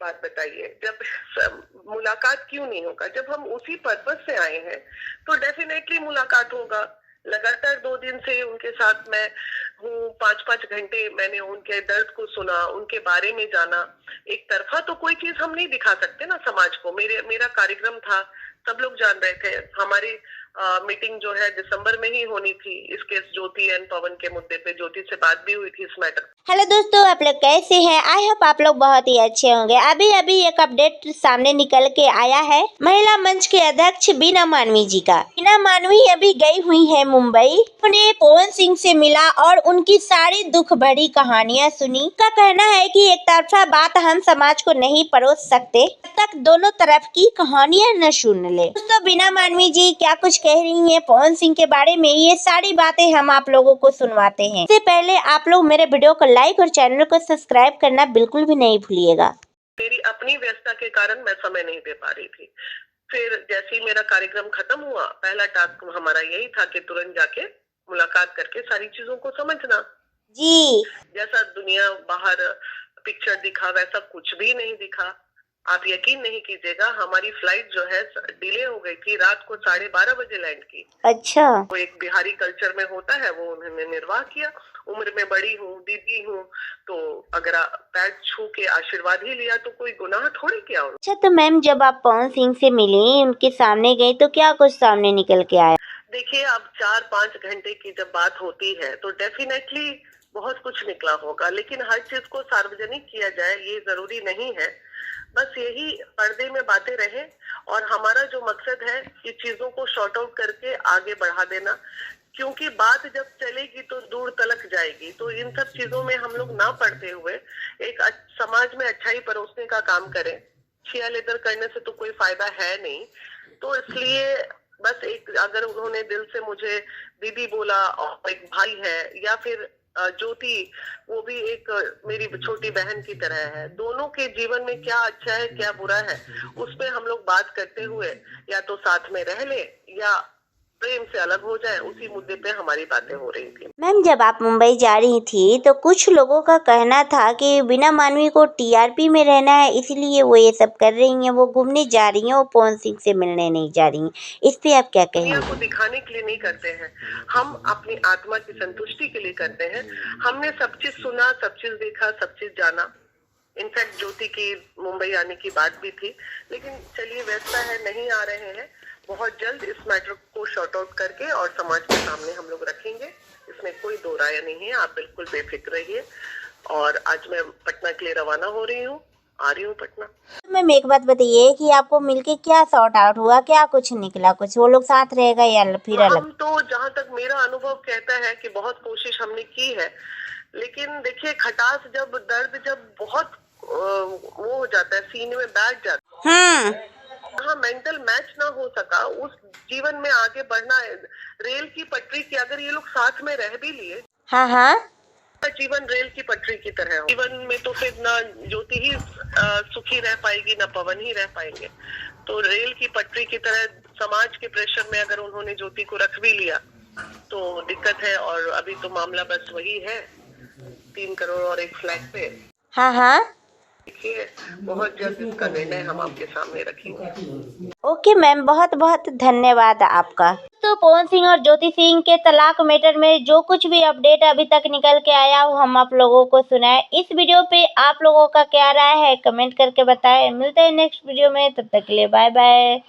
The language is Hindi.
बात बताइए, जब मुलाकात क्यों नहीं होगा? जब हम उसी पर्पस से आए हैं तो डेफिनेटली मुलाकात होगा। लगातार 2 दिन से उनके साथ मैं हूँ, 5-5 घंटे मैंने उनके दर्द को सुना, उनके बारे में जाना। एक तरफा तो कोई चीज हम नहीं दिखा सकते ना समाज को। मेरा कार्यक्रम था, सब लोग जान रहे थे। हमारी मीटिंग जो है दिसंबर में ही होनी थी इसके ज्योति एंड पवन के मुद्दे पे। ज्योति से बात भी हुई थी इस मैटर। हेलो दोस्तों, आप लोग कैसे हैं? आई होप आप लोग बहुत ही अच्छे होंगे। अभी अभी एक अपडेट सामने निकल के आया है महिला मंच के अध्यक्ष बीना मानवी जी का। बीना मानवी अभी गई हुई है मुंबई। उन्हें पवन सिंह से मिला और उनकी सारी दुख भरी कहानियां सुनी। का कहना है कि एक तरफा बात हम समाज को नहीं परोस सकते जब तक दोनों तरफ की कहानियां न सुन ले। दोस्तों, बीना मानवी जी क्या कुछ कह रही है पवन सिंह के बारे में, ये सारी बातें हम आप लोगों को सुनवाते हैं। इससे पहले आप लोग मेरे वीडियो को लाइक और चैनल को सब्सक्राइब करना बिल्कुल भी नहीं भूलिएगा। मेरी अपनी व्यस्तता के कारण मैं समय नहीं दे पा रही थी। फिर जैसे ही मेरा कार्यक्रम खत्म हुआ, पहला टास्क हमारा यही था कि तुरंत जाके मुलाकात करके सारी चीजों को समझना। जी, जैसा दुनिया बाहर पिक्चर दिखा वैसा कुछ भी नहीं दिखा। आप यकीन नहीं कीजिएगा, हमारी फ्लाइट जो है डिले हो गई थी, रात को 12:30 बजे लैंड की। अच्छा। वो एक बिहारी कल्चर में होता है, वो उन्होंने निर्वाह किया। उम्र में बड़ी हूँ, दीदी हूँ, तो अगर पैर छू के आशीर्वाद ही लिया तो कोई गुनाह थोड़ी किया उन्होंने। अच्छा, तो मैम जब आप पवन सिंह से मिली, उनके सामने गई, तो क्या कुछ सामने निकल के आया? देखिए, अब 4-5 घंटे की जब बात होती है तो डेफिनेटली बहुत कुछ निकला होगा, लेकिन हर चीज को सार्वजनिक किया जाए ये जरूरी नहीं है। बस यही पर्दे में बातें रहे और हमारा जो मकसद है कि चीजों को शॉर्ट आउट करके आगे बढ़ा देना, क्योंकि बात जब चलेगी तो दूर तलक जाएगी। तो इन सब चीजों में हम लोग ना पड़ते हुए एक समाज में अच्छाई परोसने का काम करें। छिया लेदर करने से तो कोई फायदा है नहीं। तो इसलिए बस एक, अगर उन्होंने दिल से मुझे दीदी बोला और एक भाई है, या फिर ज्योति, वो भी एक मेरी छोटी बहन की तरह है। दोनों के जीवन में क्या अच्छा है क्या बुरा है उस पे हम लोग बात करते हुए या तो साथ में रह ले या प्रेम से अलग हो जाए, उसी मुद्दे पे हमारी बातें हो रही थी। मैम, जब आप मुंबई जा रही थी तो कुछ लोगों का कहना था कि बीना मानवी को टीआरपी में रहना है, इसलिए वो ये सब कर रही हैं, वो घूमने जा रही हैं, वो पवन सिंह से मिलने नहीं जा रही हैं। इस पे आप क्या कहेंगे? दुनिया को दिखाने के लिए नहीं करते हैं, हम अपनी आत्मा की संतुष्टि के लिए करते हैं। हमने सब चीज सुना, सब चीज देखा, सब चीज जाना। इनफैक्ट ज्योति की मुंबई आने की बात भी थी, लेकिन चलिए व्यस्तता है, नहीं आ रहे हैं। बहुत जल्द इस मैटर को शॉर्ट आउट करके और समाज के सामने हम लोग रखेंगे, इसमें कोई दो राय नहीं है। आप बिल्कुल बेफिक्र रहिए। और आज मैं पटना के लिए रवाना हो रही हूँ, आ रही हूँ पटना। मैम, एक बात बताइए कि आपको मिलके क्या सॉर्ट आउट हुआ, क्या कुछ निकला? कुछ वो लोग साथ रहेगा या फिर अलग? हम तो, जहाँ तक मेरा अनुभव कहता है कि बहुत कोशिश हमने की है, लेकिन देखिए खटास जब, दर्द जब बहुत वो हो जाता है, सीने में बैठ जाता है, हाँ, मेंटल मैच ना हो सका, उस जीवन में आगे बढ़ना है। रेल की पटरी की अगर ये लोग साथ में रह भी लिए, हाँ हाँ, जीवन रेल की पटरी की तरह हो। जीवन में तो फिर ना ज्योति ही सुखी रह पाएगी, ना पवन ही रह पाएंगे। तो रेल की पटरी की तरह समाज के प्रेशर में अगर उन्होंने ज्योति को रख भी लिया तो दिक्कत है। और अभी तो मामला बस वही है, 3 करोड़ और एक फ्लैट पे। हाँ हाँ, देखिए, बहुत जल्द इसका निर्णय हम आपके सामने रखेंगे। ओके मैम, बहुत बहुत धन्यवाद आपका। तो पवन सिंह और ज्योति सिंह के तलाक मैटर में जो कुछ भी अपडेट अभी तक निकल के आया वो हम आप लोगों को सुनाए। इस वीडियो पे आप लोगों का क्या राय है कमेंट करके बताएं। मिलते हैं नेक्स्ट वीडियो में, तब तक के लिए बाय बाय।